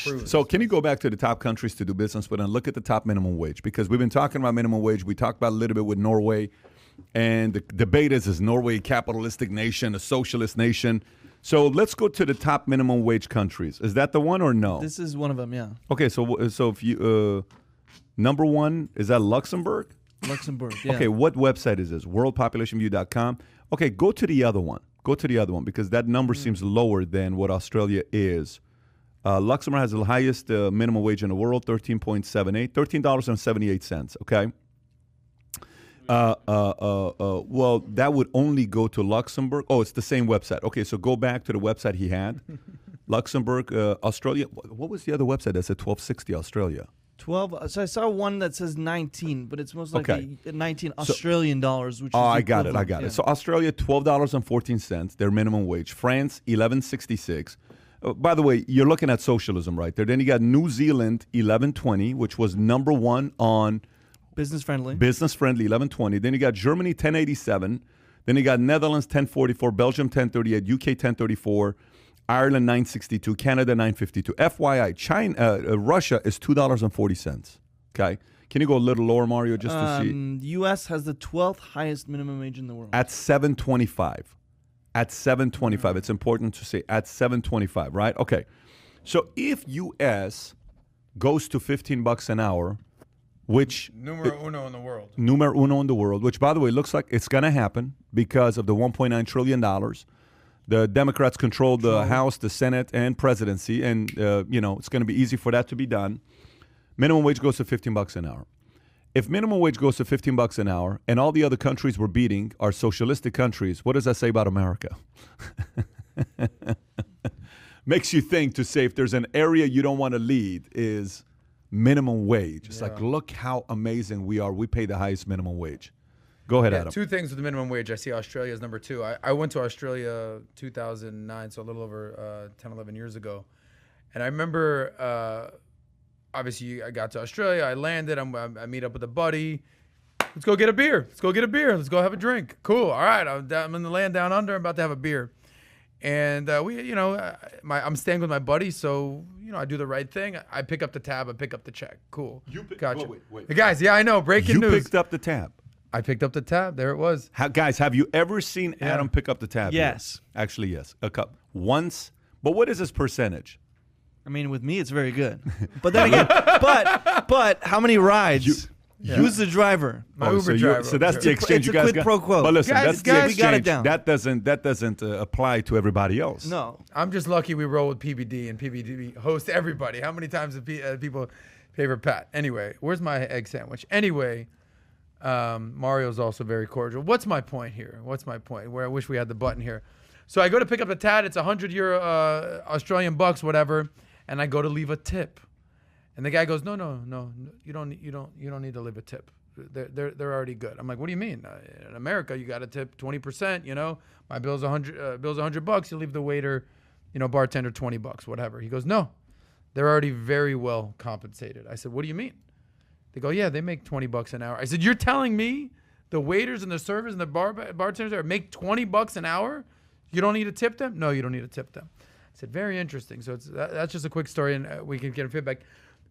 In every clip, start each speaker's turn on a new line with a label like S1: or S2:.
S1: approve.
S2: So can you go back to the top countries to do business with and look at the top minimum wage? Because we've been talking about minimum wage. We talked about a little bit with Norway. And the debate is Norway a capitalistic nation, a socialist nation? So let's go to the top minimum wage countries. Is that the one or no?
S3: This is one of them, yeah.
S2: Okay, so if you number one, is that Luxembourg?
S3: Luxembourg, yeah.
S2: Okay, what website is this? worldpopulationview.com. Okay, go to the other one. Go to the other one because that number seems lower than what Australia is. Luxembourg has the highest minimum wage in the world, $13.78, $13.78, okay? Well, that would only go to Luxembourg. Oh, it's the same website. Okay, so go back to the website he had. Luxembourg, Australia. What was the other website that said 1260 Australia?
S3: 12. So I saw one that says 19, but it's most likely
S2: Okay.
S3: 19 Australian dollars. Which
S2: Oh,
S3: is
S2: I got it.
S3: yeah.
S2: So Australia, $12.14, their minimum wage. France, $11.66. By the way, you're looking at socialism right there. Then you got New Zealand, $11.20, which was number one on
S3: business friendly.
S2: business friendly, $11.20. Then you got Germany, $10.87. Then you got Netherlands, $10.44. Belgium, $10.38. UK, $10.34. Ireland, $9.62. Canada, $9.52. FYI, China, Russia is $2.40. Okay. Can you go a little lower, Mario, just to see?
S3: U.S. has the 12th highest minimum wage in the world.
S2: At $7.25. At $7.25. It's important to say at $7.25, right? Okay. So if U.S. goes to $15 an hour, which
S1: Numero uno in the world.
S2: numero uno in the world, which, by the way, looks like it's going to happen because of the $1.9 trillion. The Democrats control the House, the Senate, and presidency, and, it's going to be easy for that to be done. Minimum wage goes to $15 an hour. If minimum wage goes to $15 an hour and all the other countries we're beating are socialistic countries, what does that say about America? Makes you think to say if there's an area you don't want to lead is minimum wage. It's like, look how amazing we are. We pay the highest minimum wage. Go ahead, Adam.
S1: Two things with the minimum wage. I see Australia as number two. I went to Australia 2009, so a little over 10, 11 years ago. And I remember, obviously, I got to Australia. I landed. I meet up with a buddy. Let's go get a beer. Let's go get a beer. Let's go have a drink. Cool. All right. I'm in the land down under. I'm about to have a beer. And I'm staying with my buddy, so I do the right thing. I pick up the tab. I pick up the check. Cool. Gotcha.
S2: Wait.
S1: Hey guys, yeah, I know. Breaking news.
S2: You picked up the tab.
S1: I picked up the tab. There it was.
S2: Guys, have you ever seen Adam pick up the tab?
S3: Yes.
S2: Here? Actually, yes. A cup. Once. But what is his percentage?
S3: I mean, with me, it's very good. But then again, but how many rides? Who's the driver?
S1: My Uber driver.
S2: So that's the exchange
S3: It's
S2: you
S3: a
S2: guys
S3: quid
S2: got.
S3: pro quo.
S2: But listen, that's the
S3: we got it
S2: exchange.
S3: down.
S2: That doesn't apply to everybody else.
S3: No.
S1: I'm just lucky we roll with PBD, and PBD hosts everybody. How many times have people favor Pat? Anyway, where's my egg sandwich? Anyway, Mario's also very cordial. What's my point here? Where I wish we had the button here. So I go to pick up the tab. It's €100 Australian bucks, whatever, and I go to leave a tip. And the guy goes, no, you don't need to leave a tip. They're already good. I'm like, what do you mean? In America, you got to tip 20%. My bill's $100. You leave the waiter, bartender $20, whatever. He goes, no, they're already very well compensated. I said, what do you mean? They go, yeah, they make $20 an hour. I said, you're telling me the waiters and the servers and the bartenders make $20 an hour? You don't need to tip them? No, you don't need to tip them. I said, very interesting. So that's just a quick story, and we can get feedback.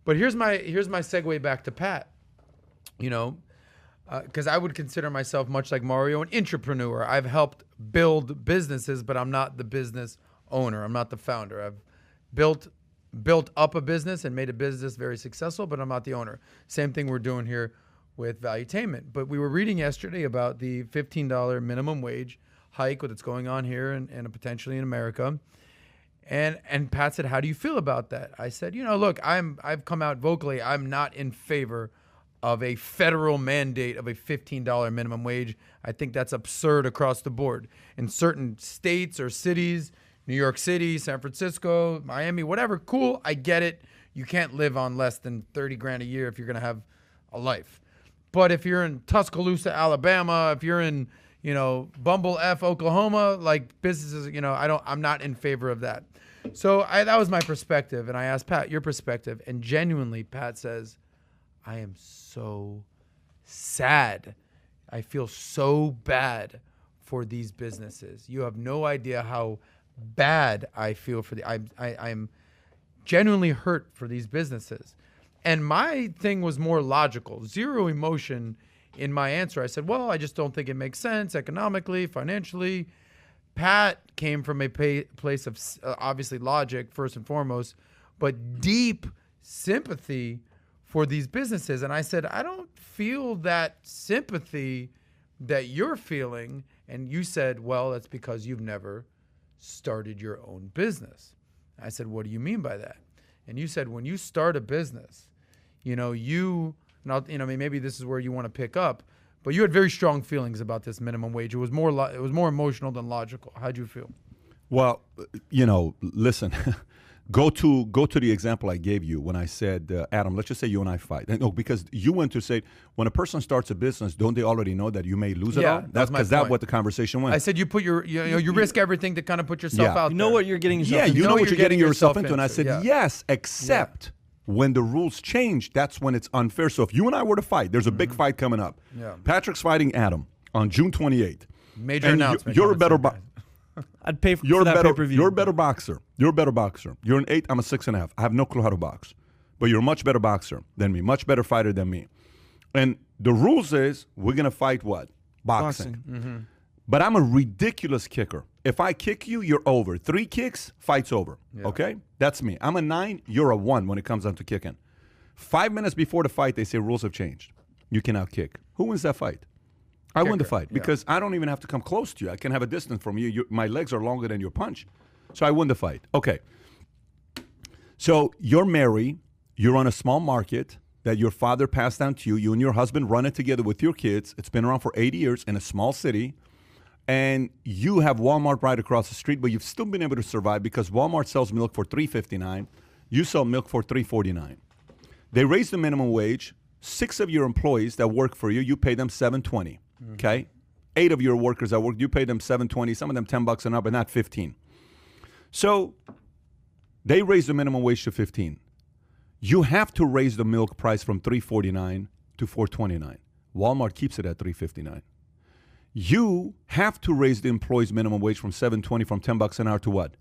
S1: But here's my segue back to Pat. Because I would consider myself, much like Mario, an entrepreneur. I've helped build businesses, but I'm not the business owner. I'm not the founder. I've built up a business and made a business very successful, but I'm not the owner. Same thing we're doing here with Valuetainment. But we were reading yesterday about the $15 minimum wage hike, what's going on here and potentially in America. And Pat said, how do you feel about that? I said, look, I've come out vocally. I'm not in favor of a federal mandate of a $15 minimum wage. I think that's absurd across the board. In certain states or cities, New York City, San Francisco, Miami, whatever, cool, I get it. You can't live on less than $30,000 a year if you're going to have a life. But if you're in Tuscaloosa, Alabama, if you're in Bumble F, Oklahoma, like businesses, I'm not in favor of that. So that was my perspective, and I asked Pat your perspective, and genuinely, Pat says, I am so sad. I feel so bad for these businesses. You have no idea how bad I feel for I'm genuinely hurt for these businesses. And my thing was more logical, zero emotion in my answer. I said, well, I just don't think it makes sense economically, financially. Pat came from a place of obviously logic, first and foremost, but deep sympathy for these businesses. And I said, I don't feel that sympathy that you're feeling. And you said, well, that's because you've never started your own business. I said, what do you mean by that? And you said, when you start a business, maybe this is where you want to pick up, but you had very strong feelings about this minimum wage. It was more emotional than logical. How'd you feel?
S2: Well, listen, go to the example I gave you when I said, Adam, let's just say you and I fight. No, because you went to say, when a person starts a business, don't they already know that you may lose it all? That's because that's what the conversation went.
S1: I said you put you risk everything to kind of put yourself out there.
S3: You know what you're getting yourself into.
S2: Yeah, you know what you're getting yourself into. And I said, yes, except when the rules change, that's when it's unfair. So if you and I were to fight, there's a big fight coming up. Yeah. Patrick's fighting Adam on June 28th.
S1: Major announcement.
S2: You're a better boxer.
S3: I'd pay for that pay-per-view.
S2: You're a better boxer. You're a better boxer. You're an 8, I'm a 6.5. I have no clue how to box. But you're a much better boxer than me, much better fighter than me. And the rules is we're going to fight what? Boxing. Mm-hmm. But I'm a ridiculous kicker. If I kick you, you're over. 3 kicks, fight's over. Yeah. Okay? That's me. I'm a 9, you're a 1 when it comes down to kicking. 5 minutes before the fight, they say rules have changed. You can now kick. Who wins that fight? I win the fight because I don't even have to come close to you. I can have a distance from you. My legs are longer than your punch. So I win the fight. Okay. So you're married. You're on a small market that your father passed down to you. You and your husband run it together with your kids. It's been around for 80 years in a small city. And you have Walmart right across the street, but you've still been able to survive because Walmart sells milk for $3.59. You sell milk for $3.49. They raise the minimum wage. 6 of your employees that work for you, you pay them $7.20. Okay, 8 of your workers that work, you pay them $7.20. Some of them $10 and up, but not 15. So they raise the minimum wage to 15. You have to raise the milk price from $3.49 to $4.29. Walmart keeps it at $3.59. You have to raise the employees' minimum wage from $7.20 from $10 an hour to what?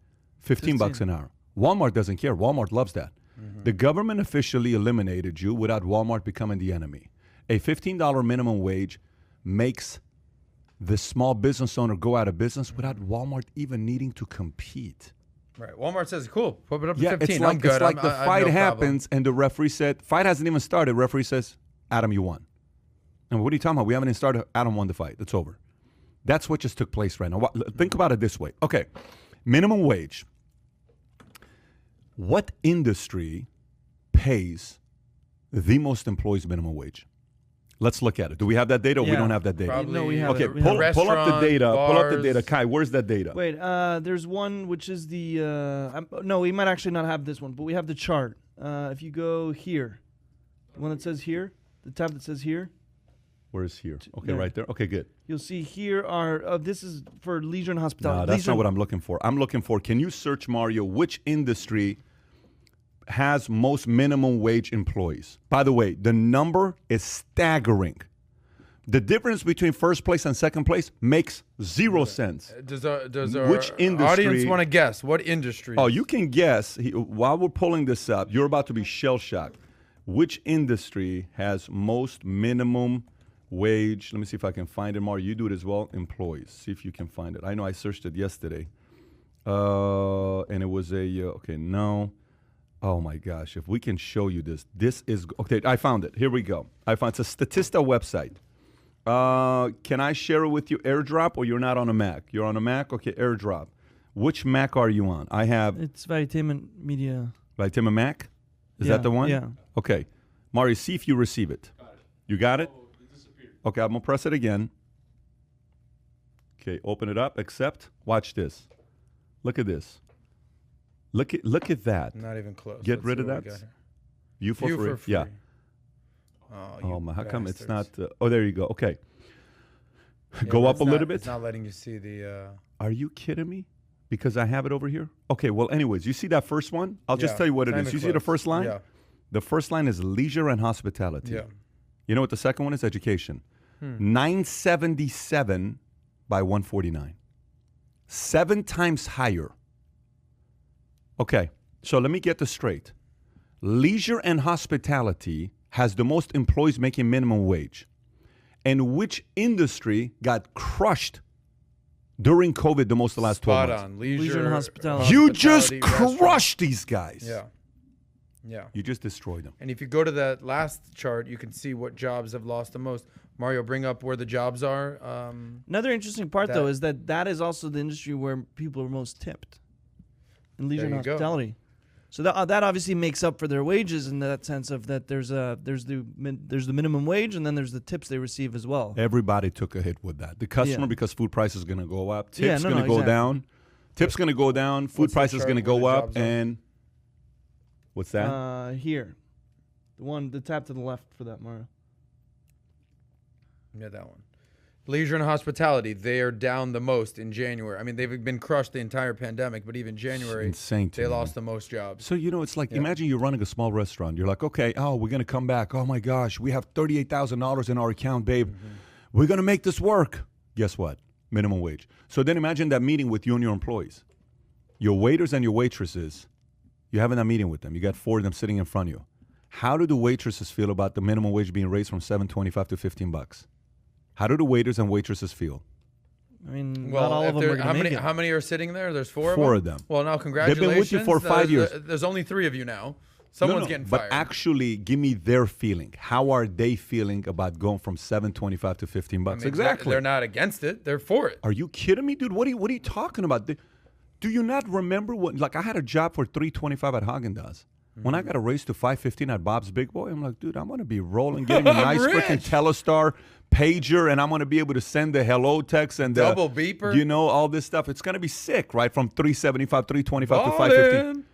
S2: $15 an hour. Walmart doesn't care. Walmart loves that. Mm-hmm. The government officially eliminated you without Walmart becoming the enemy. A $15 minimum wage makes the small business owner go out of business without Walmart even needing to compete.
S1: Right. Walmart says, cool, put it up to 15.
S2: It's like,
S1: I'm good.
S2: It's like the fight happens and the referee said, fight hasn't even started. Referee says, Adam, you won. And what are you talking about? We haven't even started. Adam won the fight. It's over. That's what just took place right now. Think about it this way. Okay, minimum wage. What industry pays the most employees minimum wage? Let's look at it. Do we have that data or we don't have that data?
S3: No, we have
S2: it.
S3: Okay,
S2: pull up the data. Pull up the data. Kai, where's that data?
S3: Wait, there's one which is the, no, we might actually not have this one, but we have the chart. If you go here, the one that says here, the tab that says here.
S2: Where's here? Okay, right there. Okay, good.
S3: You'll see here are, this is for leisure and hospitality.
S2: No, that's not what I'm looking for. I'm looking for, can you search, Mario, which industry has most minimum wage employees? By the way, the number is staggering. The difference between first place and second place makes 0 sense.
S1: Does our audience want to guess? What industry?
S2: Oh, you can guess. While we're pulling this up, you're about to be shell-shocked. Which industry has most minimum wage? Let me see if I can find it. Mario, you do it as well. Employees. See if you can find it. I know I searched it yesterday. And it was a, okay, no. Oh my gosh, if we can show you this. This is, okay, I found it. Here we go. It's a Statista website. Can I share it with you AirDrop or you're not on a Mac? You're on a Mac? Okay, AirDrop. Which Mac are you on? I have.
S3: It's Valuetainment Media.
S2: Valuetainment Mac? Is that the one?
S3: Yeah.
S2: Okay. Mario, see if you receive it.
S4: Got it.
S2: You got it?
S4: Oh, it disappeared.
S2: Okay, I'm going to press it again. Okay, open it up. Accept. Watch this. Look at this. Look at that.
S1: Not even close.
S2: Get rid of that. View for free. Yeah.
S1: Oh
S2: my! How come it's not? Oh, there you go. Okay. Go up a little bit.
S1: It's not letting you see the.
S2: Are you kidding me? Because I have it over here. Okay. Well, anyways, you see that first one? I'll just tell you what it is. You see the first line?
S1: Yeah.
S2: The first line is leisure and hospitality.
S1: Yeah.
S2: You know what the second one is? Education. 977 by 149. 7 times higher. Okay, So let me get this straight. Leisure and hospitality has the most employees making minimum wage. And which industry got crushed during COVID the most the last 12 months?
S1: Spot on.
S3: Leisure and hospitality.
S2: You just
S1: restaurant.
S2: crushed these guys.
S1: Yeah. Yeah.
S2: You just destroyed them.
S1: And if you go to that last chart, you can see what jobs have lost the most. Mario, bring up where the jobs are.
S3: Another interesting part,
S1: That-
S3: though, is that is also the industry where people are most tipped in leisure and
S1: There you go.
S3: hospitality. So that obviously makes up for their wages in that sense of that there's the minimum wage and then there's the tips they receive as well.
S2: Everybody took a hit with that. The customer,
S3: Yeah.
S2: because food price is going to go up.
S3: Yeah,
S2: Tips
S3: no,
S2: going to
S3: no,
S2: go
S3: exactly.
S2: down. Tips going to go down. Food
S1: What's the
S2: price is
S1: chart
S2: going to
S1: where
S2: go
S1: the
S2: up.
S1: jobs are?
S2: And what's that?
S3: Here, the tab to the left for that, Mario.
S1: Yeah, that one. Leisure and hospitality, they are down the most in January. I mean, they've been crushed the entire pandemic, but even January,
S2: Insane to
S1: they
S2: me.
S1: lost the most jobs.
S2: So, it's like,
S1: Yeah.
S2: imagine you're running a small restaurant. You're like, okay, we're going to come back. Oh, my gosh, we have $38,000 in our account, babe. We're going to make this work. Guess what? Minimum wage. So then imagine that meeting with you and your employees. Your waiters and your waitresses, you're having that meeting with them. You got 4 of them sitting in front of you. How do the waitresses feel about the minimum wage being raised from $7.25 to $15? How do the waiters and waitresses feel?
S3: I mean,
S1: Well,
S3: not all
S1: if
S3: of them
S1: there-
S3: are going to make it.
S1: how many are sitting there? There's 4 of them?
S2: 4 of them.
S1: Well, now,
S2: They've
S1: congratulations.
S2: been with you for 5 years.
S1: There's only 3 of you now.
S2: No,
S1: Someone's
S2: no,
S1: getting
S2: but
S1: fired.
S2: actually, give me their feeling. How are they feeling about going from $7.25 to $15?
S1: I mean,
S2: Exactly.
S1: They're not against it. They're for it.
S2: Are you kidding me, dude? What are you talking about? Do you not remember what? Like, I had a job for $3.25 at Haagen-Dazs. When I got a raise to $5.15 at Bob's Big Boy, I'm like, dude, I'm gonna be rolling, getting a nice
S1: Rich.
S2: freaking Telestar pager, and I'm gonna be able to send the hello text and the,
S1: Double beeper.
S2: all this stuff. It's gonna be sick, right? From $3.75, $3.25 to $5.15.
S1: Ballin'.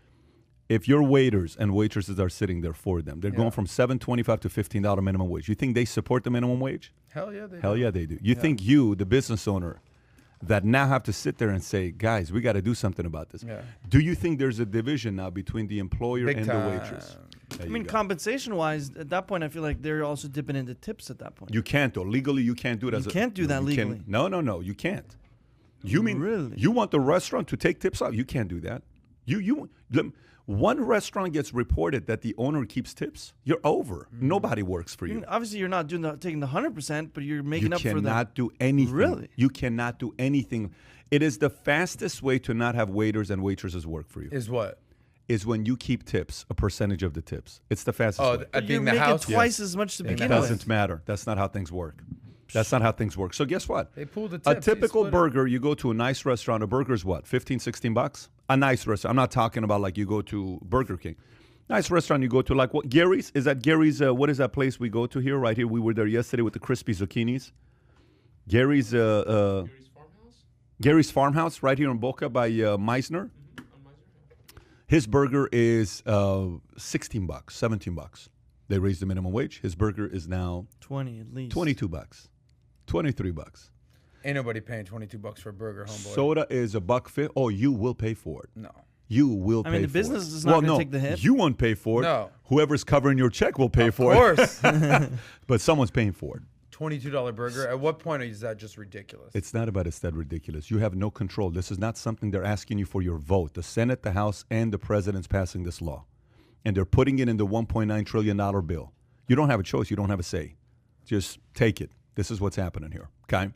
S2: If your waiters and waitresses are sitting there for them, they're going from $7.25 to $15 minimum wage. You think they support the minimum wage?
S1: Hell yeah, they
S2: Hell
S1: do.
S2: yeah, they do. You think you, the business owner, that now have to sit there and say, guys, we got to do something about this.
S1: Yeah.
S2: Do you think there's a division now between the employer
S1: Big
S2: and
S1: time.
S2: the waitress? There
S3: I
S2: you
S3: mean,
S2: go.
S3: compensation-wise, at that point, I feel like they're also dipping into tips at that point.
S2: You can't, though. Legally, you can't do it.
S3: You can't do that legally.
S2: No, you can't. You mean
S3: Really?
S2: you want the restaurant to take tips out? You can't do that. One restaurant gets reported that the owner keeps tips, you're over. Nobody works for
S3: I
S2: you.
S3: mean, obviously, you're not taking the 100%, but you're making
S2: You
S3: up for that.
S2: cannot do anything.
S3: Really?
S2: You cannot do anything. It is the fastest way to not have waiters and waitresses work for you.
S1: Is what?
S2: Is when you keep tips, a percentage of the tips. It's the fastest
S1: Oh,
S2: way.
S1: at
S3: You're
S1: being the
S3: making
S1: house?
S3: twice as much to
S2: It
S3: begin
S2: doesn't
S3: with.
S2: matter. That's not how things work. That's not how things work. So guess what?
S1: They pull the
S2: A
S1: tips, you
S2: typical
S1: split it.
S2: burger, you go to a nice restaurant, a burger is what, 15, 16 bucks? A nice restaurant. I'm not talking about like you go to Burger King. Nice restaurant you go to, like what, Gary's? Is that Gary's, what is that place we go to here, right here? We were there yesterday with the crispy zucchinis. Gary's Gary's Farmhouse, right here in Boca by Meisner. His burger is 16 bucks, 17 bucks. They raised the minimum wage. His burger is now
S3: 20 at least.
S2: 22 bucks, 23 bucks.
S1: Ain't nobody paying $22 for a burger, homeboy.
S2: Soda is $1.50. Oh, you will pay for it.
S1: No.
S2: You will pay for it.
S3: I mean, the business is not gonna take the hit.
S2: You won't pay for it.
S1: No.
S2: Whoever's covering your check will pay
S1: Of
S2: for it.
S1: course.
S2: But someone's paying for it.
S1: $22 burger. At what point is that just ridiculous?
S2: It's not about it's that ridiculous. You have no control. This is not something they're asking you for your vote. The Senate, the House, and the President's passing this law. And they're putting it in the $1.9 trillion bill. You don't have a choice. You don't have a say. Just take it. This is what's happening here. Okay?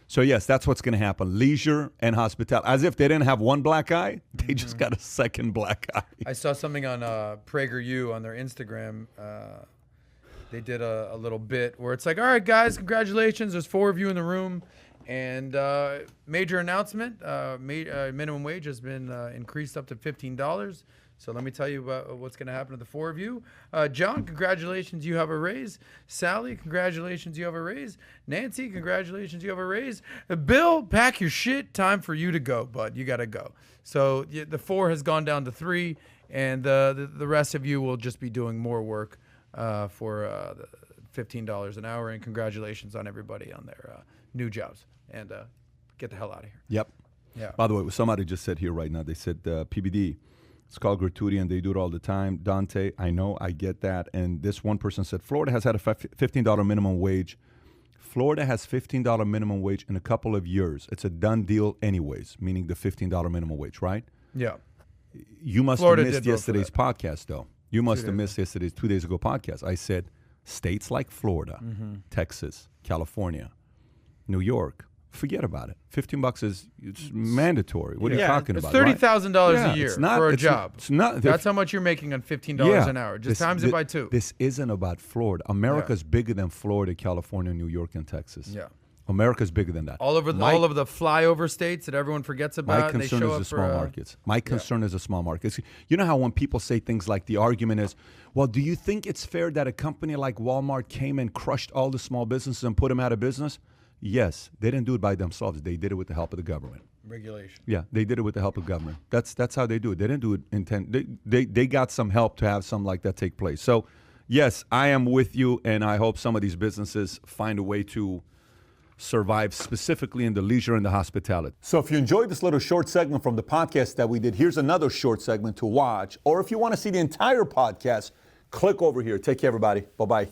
S2: So, yes, that's what's going to happen. Leisure and hospitality. As if they didn't have one black eye, they just got a second black eye.
S1: I saw something on PragerU on their Instagram. They did a little bit where it's like, all right, guys, congratulations. There's 4 of you in the room. And major announcement, minimum wage has been increased up to $15. So let me tell you about what's going to happen to the 4 of you. John, congratulations, you have a raise. Sally, congratulations, you have a raise. Nancy, congratulations, you have a raise. Bill, pack your shit. Time for you to go, bud. You got to go. So the 4 has gone down to 3, and the rest of you will just be doing more work for $15 an hour. And congratulations on everybody on their new jobs. And get the hell out of here.
S2: Yep.
S1: Yeah.
S2: By the way, somebody just said here right now, they said PBD. It's called gratuity, and they do it all the time. Dante, I know, I get that. And this one person said, Florida has had a $15 minimum wage. Florida has $15 minimum wage in a couple of years. It's a done deal anyways, meaning the $15 minimum wage, right?
S1: Yeah.
S2: You must
S1: Florida
S2: have missed
S1: did vote for
S2: yesterday's podcast, though. You must have
S1: days
S2: missed yesterday's 2 days ago podcast. I said states like Florida, Texas, California, New York, forget about it. $15 is it's mandatory. What are you talking
S1: It's
S2: about? right?
S1: $30,000
S2: Yeah,
S1: a year
S2: it's not-
S1: for a
S2: it's-
S1: job.
S2: It's not.
S1: That's how much you're making on $15 an hour. Just times it by 2.
S2: This isn't about Florida. America's bigger than Florida, California, New York, and Texas.
S1: Yeah.
S2: America's bigger than that.
S1: All over the flyover states that everyone forgets about.
S2: My
S1: and they
S2: concern
S1: show
S2: is
S1: up
S2: the
S1: for,
S2: small markets. My concern is the small markets. You know how when people say things like the argument is, well, do you think it's fair that a company like Walmart came and crushed all the small businesses and put them out of business? Yes, they didn't do it by themselves. They did it with the help of the government.
S1: regulation.
S2: Yeah, they did it with the help of government. That's how they do it. They didn't do it they got some help to have something like that take place. So, yes, I am with you, and I hope some of these businesses find a way to survive, specifically in the leisure and the hospitality. So if you enjoyed this little short segment from the podcast that we did, here's another short segment to watch. Or if you want to see the entire podcast, click over here. Take care, everybody. Bye-bye.